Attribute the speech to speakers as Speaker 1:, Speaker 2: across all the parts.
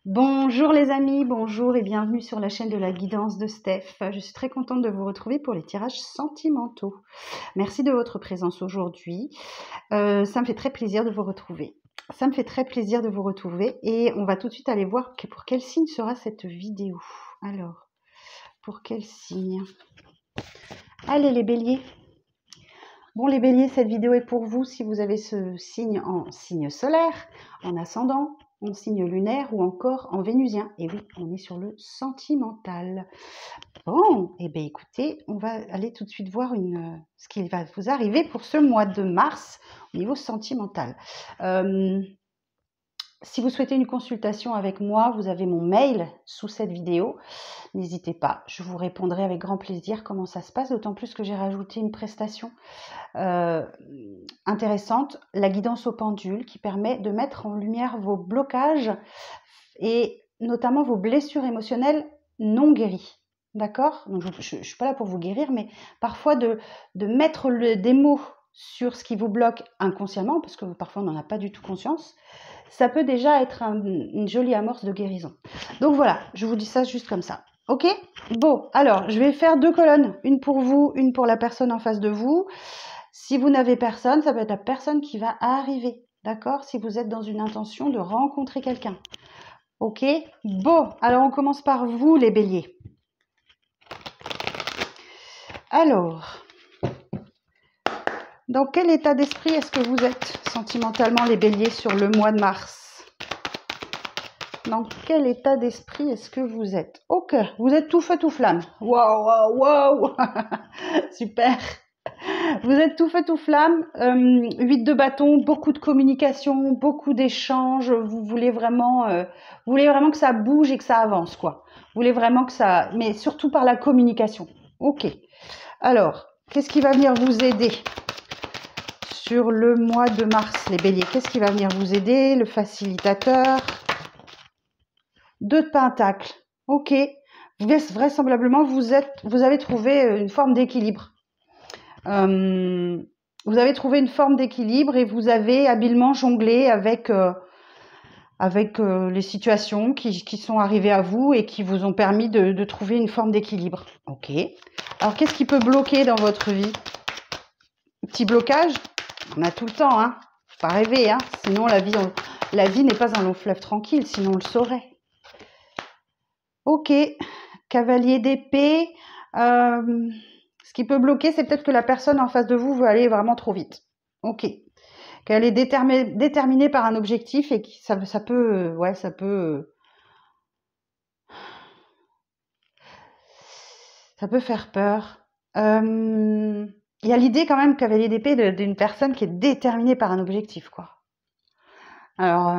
Speaker 1: Bonjour les amis, bonjour et bienvenue sur la chaîne de la guidance de Steph. Je suis très contente de vous retrouver pour les tirages sentimentaux. Merci de votre présence aujourd'hui. Ça me fait très plaisir de vous retrouver. Ça me fait très plaisir de vous retrouver et on va tout de suite aller voir pour quel signe sera cette vidéo. Alors, pour quel signe? Allez les béliers. Bon les béliers, cette vidéo est pour vous si vous avez ce signe en signe solaire, en ascendant, en signe lunaire ou encore en vénusien. Et oui, on est sur le sentimental. Bon, et bien écoutez, on va aller tout de suite voir ce qui va vous arriver pour ce mois de mars au niveau sentimental. Si vous souhaitez une consultation avec moi, vous avez mon mail sous cette vidéo. N'hésitez pas, je vous répondrai avec grand plaisir comment ça se passe, d'autant plus que j'ai rajouté une prestation intéressante, la guidance au pendule, qui permet de mettre en lumière vos blocages et notamment vos blessures émotionnelles non guéries. D'accord? Donc je ne suis pas là pour vous guérir, mais parfois de mettre des mots sur ce qui vous bloque inconsciemment, parce que parfois on n'en a pas du tout conscience, ça peut déjà être une jolie amorce de guérison. Donc voilà, je vous dis ça juste comme ça. Ok? Bon, alors je vais faire 2 colonnes, une pour vous, une pour la personne en face de vous. Si vous n'avez personne, ça peut être la personne qui va arriver. D'accord? Si vous êtes dans une intention de rencontrer quelqu'un. Ok? Bon, alors on commence par vous les béliers. Alors, dans quel état d'esprit est-ce que vous êtes sentimentalement les béliers sur le mois de mars? Dans quel état d'esprit est-ce que vous êtes? Ok, vous êtes tout feu tout flamme. Waouh, waouh, waouh. Super. Vous êtes tout feu tout flamme. 8 de bâton, beaucoup de communication, beaucoup d'échanges. Vous voulez vraiment que ça bouge et que ça avance, quoi. Vous voulez vraiment que ça... Mais surtout par la communication. Ok. Alors, qu'est-ce qui va venir vous aider sur le mois de mars, les béliers? Qu'est-ce qui va venir vous aider? Le facilitateur. 2 de pentacles. Ok. Vraisemblablement, vous avez trouvé une forme d'équilibre. Vous avez trouvé une forme d'équilibre et vous avez habilement jonglé avec les situations qui sont arrivées à vous et qui vous ont permis de trouver une forme d'équilibre. Ok. Alors, qu'est-ce qui peut bloquer dans votre vie? Petit blocage? On a tout le temps, hein. Faut pas rêver, hein. Sinon, la vie n'est pas un long fleuve tranquille, sinon on le saurait. Ok. Cavalier d'épée. Ce qui peut bloquer, c'est peut-être que la personne en face de vous veut aller vraiment trop vite. Ok. Qu'elle est déterminée par un objectif et que ça peut faire peur. Il y a l'idée quand même, cavalier d'épée, d'une personne qui est déterminée par un objectif, quoi. Alors,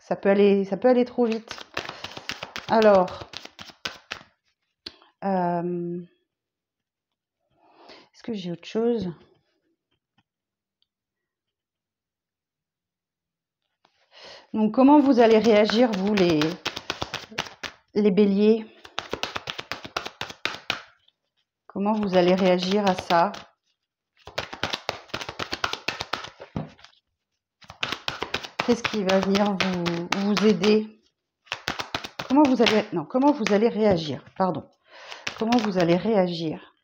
Speaker 1: ça peut aller trop vite. Alors, est-ce que j'ai autre chose? Donc, comment vous allez réagir, vous, les béliers? Comment vous allez réagir à ça? Qu'est-ce qui va venir vous aider? Comment vous allez réagir? Pardon. Comment vous allez réagir?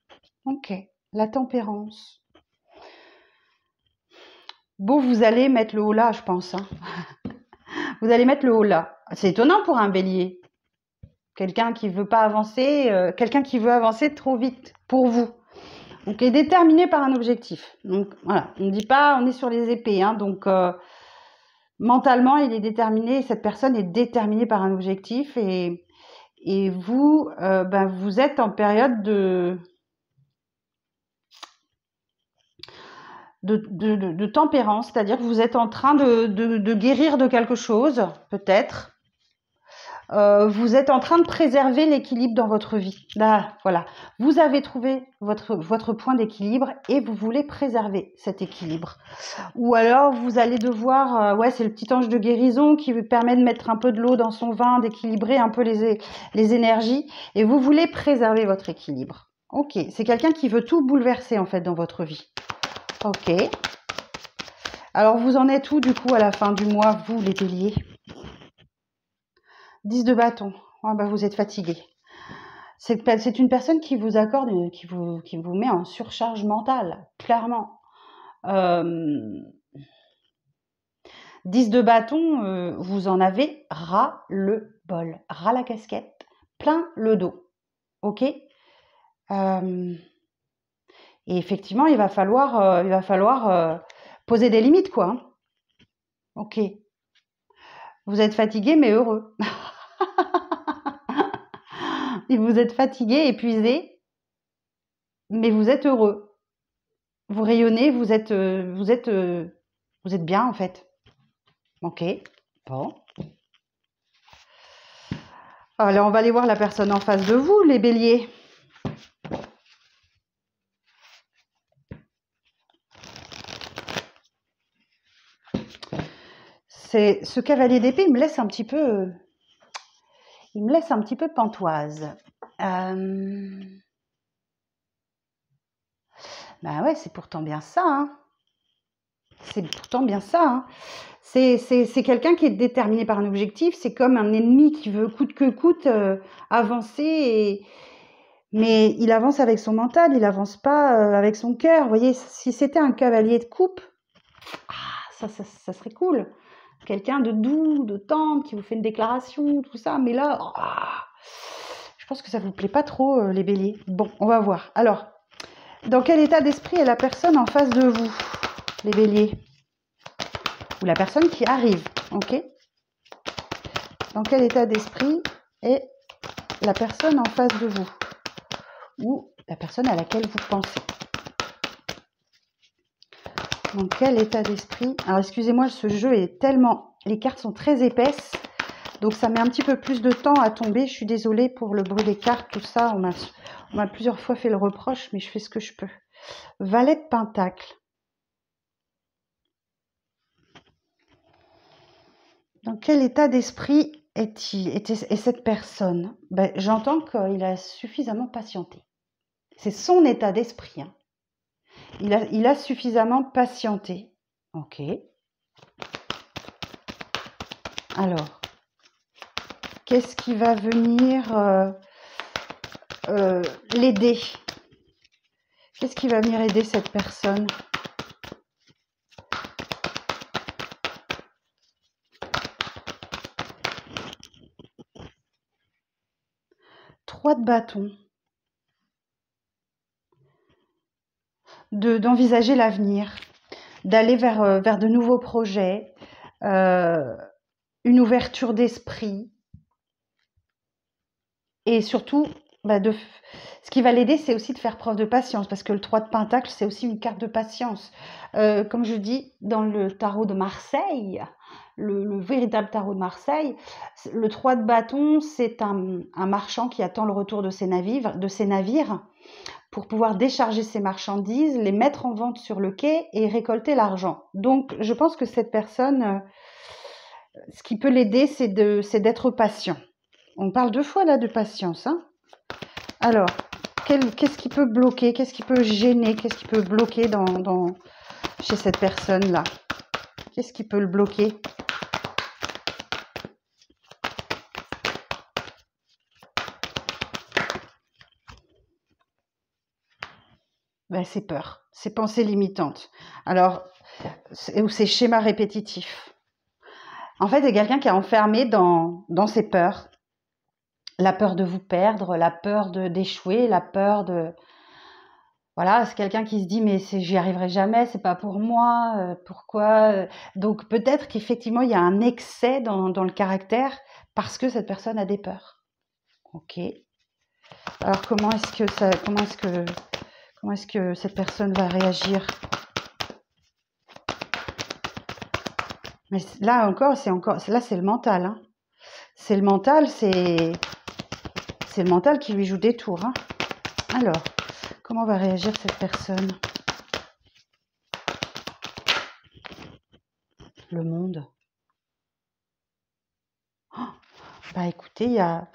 Speaker 1: Ok. La tempérance. Bon, vous allez mettre le haut là, je pense. Hein. Vous allez mettre le haut là. C'est étonnant pour un bélier. Quelqu'un qui veut pas avancer, quelqu'un qui veut avancer trop vite pour vous. Donc, est déterminé par un objectif. Donc, voilà. On ne dit pas, on est sur les épées. Hein, donc, mentalement, il est déterminé. Cette personne est déterminée par un objectif. Et vous, vous êtes en période de tempérance, c'est-à-dire que vous êtes en train de guérir de quelque chose, peut-être. Vous êtes en train de préserver l'équilibre dans votre vie. Là, voilà. Vous avez trouvé votre point d'équilibre et vous voulez préserver cet équilibre. Ou alors, vous allez devoir... c'est le petit ange de guérison qui vous permet de mettre un peu de l'eau dans son vin, d'équilibrer un peu les énergies. Et vous voulez préserver votre équilibre. Ok, c'est quelqu'un qui veut tout bouleverser, en fait, dans votre vie. Ok. Alors, vous en êtes où, du coup, à la fin du mois, vous, les béliers? 10 de bâton. Oh, bah, vous êtes fatigué. C'est une personne qui vous accorde, qui vous met en surcharge mentale, clairement. 10 de bâton, vous en avez ras le bol, ras la casquette, plein le dos. Ok. Et effectivement, il va falloir poser des limites, quoi. Hein. Ok. Vous êtes fatigué, mais heureux. Et vous êtes fatigué, épuisé, mais vous êtes heureux. Vous rayonnez, vous êtes bien, en fait. Ok. Bon. Alors, on va aller voir la personne en face de vous, les béliers. Ce cavalier d'épée, il me laisse un petit peu pantoise. Bah ouais, c'est pourtant bien ça. Hein. C'est pourtant bien ça. Hein. C'est quelqu'un qui est déterminé par un objectif. C'est comme un ennemi qui veut coûte que coûte avancer. Mais il avance avec son mental, il avance pas avec son cœur. Vous voyez, si c'était un cavalier de coupe, ça serait cool. Quelqu'un de doux, de tendre, qui vous fait une déclaration, tout ça. Mais là, je pense que ça vous plaît pas trop, les béliers. Bon, on va voir. Alors, dans quel état d'esprit est la personne en face de vous, les béliers? Ou la personne qui arrive, ok? Dans quel état d'esprit est la personne en face de vous? Ou la personne à laquelle vous pensez? Dans quel état d'esprit? Alors, excusez-moi, ce jeu est tellement... Les cartes sont très épaisses, donc ça met un petit peu plus de temps à tomber. Je suis désolée pour le bruit des cartes, tout ça. On m'a plusieurs fois fait le reproche, mais je fais ce que je peux. Valet de Pentacle. Dans quel état d'esprit est cette personne? Ben, j'entends qu'il a suffisamment patienté. C'est son état d'esprit. Hein. Il a suffisamment patienté. Ok. Alors, qu'est-ce qui va venir l'aider? Qu'est-ce qui va venir aider cette personne? Trois de bâton. D'envisager l'avenir, d'aller vers de nouveaux projets, une ouverture d'esprit. Et surtout, ce qui va l'aider, c'est aussi de faire preuve de patience, parce que le 3 de Pentacle, c'est aussi une carte de patience. Comme je dis, dans le tarot de Marseille, le véritable tarot de Marseille, le 3 de bâton, c'est un marchand qui attend le retour de ses navires pour pouvoir décharger ses marchandises, les mettre en vente sur le quai et récolter l'argent. Donc, je pense que cette personne, ce qui peut l'aider, c'est d'être patient. On parle 2 fois là de patience. Hein. Alors, qu'est-ce qui peut bloquer? Qu'est-ce qui peut gêner? Qu'est-ce qui peut bloquer chez cette personne-là? Qu'est-ce qui peut le bloquer? Ben, c'est peur, c'est pensées limitantes. Alors, ou ces schémas répétitifs. En fait, c'est quelqu'un qui est enfermé dans ses peurs. La peur de vous perdre, la peur d'échouer, la peur de... Voilà, c'est quelqu'un qui se dit mais j'y arriverai jamais, c'est pas pour moi, pourquoi Donc peut-être qu'effectivement il y a un excès dans le caractère parce que cette personne a des peurs. Ok. Alors comment est-ce que cette personne va réagir? Mais là encore, c'est le mental. Hein. C'est le mental, c'est le mental qui lui joue des tours. Hein. Alors, comment va réagir cette personne? Le monde. Oh, bah écoutez, il y a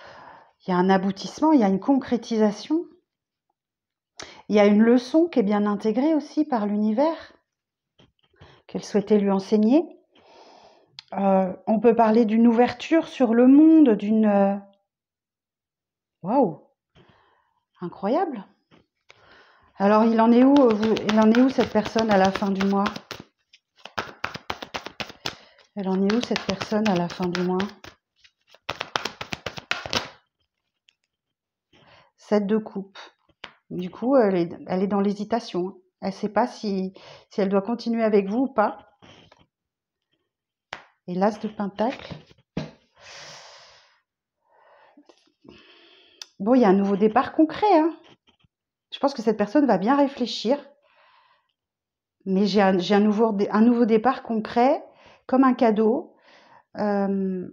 Speaker 1: un aboutissement, il y a une concrétisation. Il y a une leçon qui est bien intégrée aussi par l'univers, qu'elle souhaitait lui enseigner. On peut parler d'une ouverture sur le monde, d'une... Waouh, incroyable. Alors, il en est où, il en est où cette personne à la fin du mois? Elle en est où cette personne à la fin du mois? 7 de coupe. Du coup, elle est dans l'hésitation. Elle ne sait pas si elle doit continuer avec vous ou pas. Et l'as de pentacle. Bon, il y a un nouveau départ concret, hein. Je pense que cette personne va bien réfléchir. Mais j'ai un nouveau départ concret, comme un cadeau. On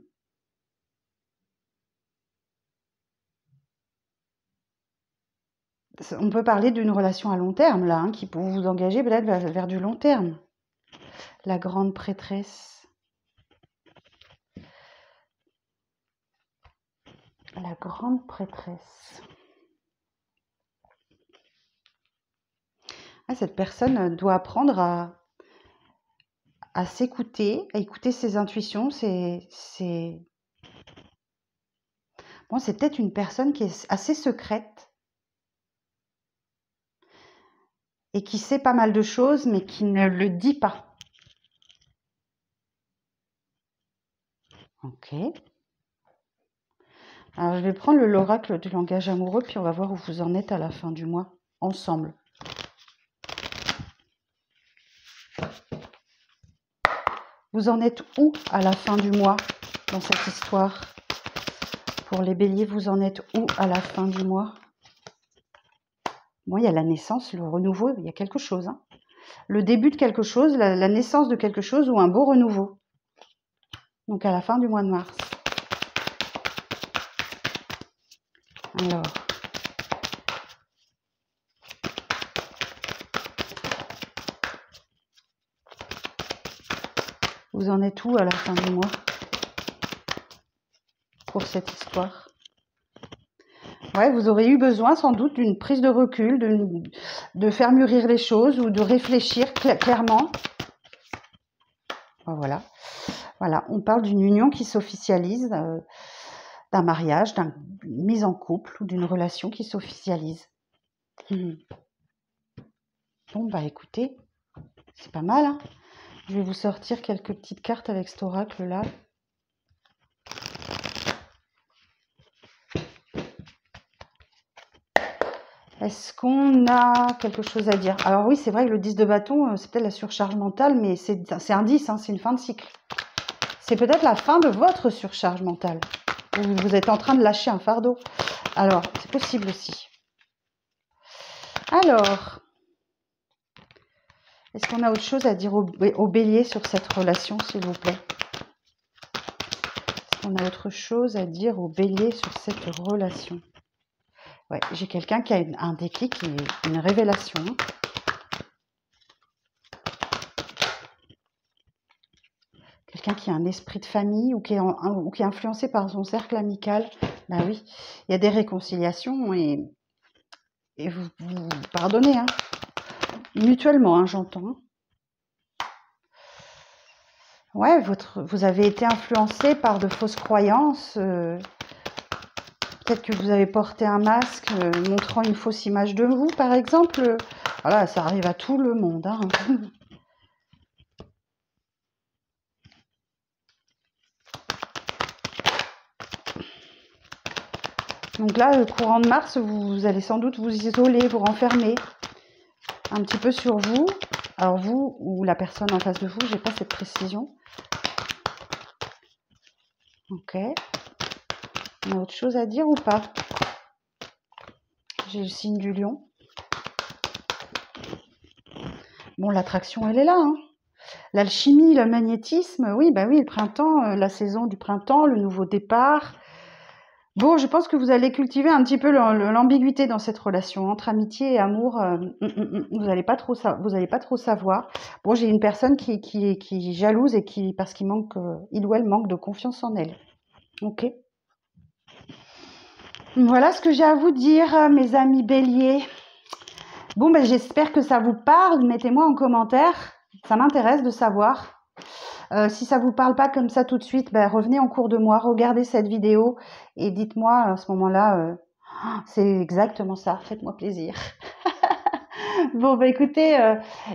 Speaker 1: peut parler d'une relation à long terme, là, hein, qui peut vous engager peut-être vers du long terme. La grande prêtresse. La grande prêtresse. Ah, cette personne doit apprendre à s'écouter, à écouter ses intuitions. Bon, c'est peut-être une personne qui est assez secrète et qui sait pas mal de choses, mais qui ne le dit pas. Ok. Alors, je vais prendre l'oracle du langage amoureux, puis on va voir où vous en êtes à la fin du mois, ensemble. Vous en êtes où à la fin du mois dans cette histoire? Pour les béliers, vous en êtes où à la fin du mois? Bon, il y a la naissance, le renouveau, il y a quelque chose. Hein. Le début de quelque chose, la naissance de quelque chose ou un beau renouveau. Donc à la fin du mois de mars. Alors. Vous en êtes où à la fin du mois pour cette histoire? Ouais, vous aurez eu besoin sans doute d'une prise de recul, de faire mûrir les choses ou de réfléchir clairement. Voilà. Voilà, on parle d'une union qui s'officialise, d'un mariage, d'une mise en couple ou d'une relation qui s'officialise. Bon, bah écoutez, c'est pas mal. Hein. Je vais vous sortir quelques petites cartes avec cet oracle-là. Est-ce qu'on a quelque chose à dire? Alors oui, c'est vrai que le 10 de bâton, c'est peut-être la surcharge mentale, mais c'est un 10, hein, c'est une fin de cycle. C'est peut-être la fin de votre surcharge mentale. Vous êtes en train de lâcher un fardeau. Alors, c'est possible aussi. Alors, est-ce qu'on a autre chose à dire au bélier sur cette relation, s'il vous plaît? Est-ce qu'on a autre chose à dire au bélier sur cette relation? Ouais, j'ai quelqu'un qui a un déclic, une révélation. Quelqu'un qui a un esprit de famille ou qui est influencé par son cercle amical. Ben oui, il y a des réconciliations et vous pardonnez, hein. Mutuellement, hein, j'entends. Ouais, vous avez été influencé par de fausses croyances. Peut-être que vous avez porté un masque montrant une fausse image de vous, par exemple. Voilà, ça arrive à tout le monde. Hein. Donc là, courant de mars, vous allez sans doute vous isoler, vous renfermer un petit peu sur vous. Alors vous ou la personne en face de vous, j'ai pas cette précision. Ok. On a autre chose à dire ou pas? J'ai le signe du lion. Bon, l'attraction, elle est là. Hein. L'alchimie, le magnétisme, oui, bah oui, le printemps, la saison du printemps, le nouveau départ. Bon, je pense que vous allez cultiver un petit peu l'ambiguïté dans cette relation entre amitié et amour. Vous n'allez pas trop savoir. Bon, j'ai une personne qui est jalouse et parce qu'il manque, il ou elle manque de confiance en elle. Ok. Voilà ce que j'ai à vous dire, mes amis béliers. Bon, ben, j'espère que ça vous parle. Mettez-moi en commentaire. Ça m'intéresse de savoir. Si ça vous parle pas comme ça tout de suite, ben, revenez en cours de moi, regardez cette vidéo et dites-moi à ce moment-là, c'est exactement ça, faites-moi plaisir. Bon, bah écoutez,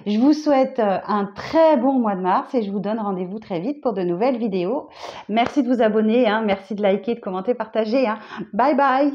Speaker 1: je vous souhaite un très bon mois de mars et je vous donne rendez-vous très vite pour de nouvelles vidéos. Merci de vous abonner, hein, merci de liker, de commenter, partager, hein. Bye bye!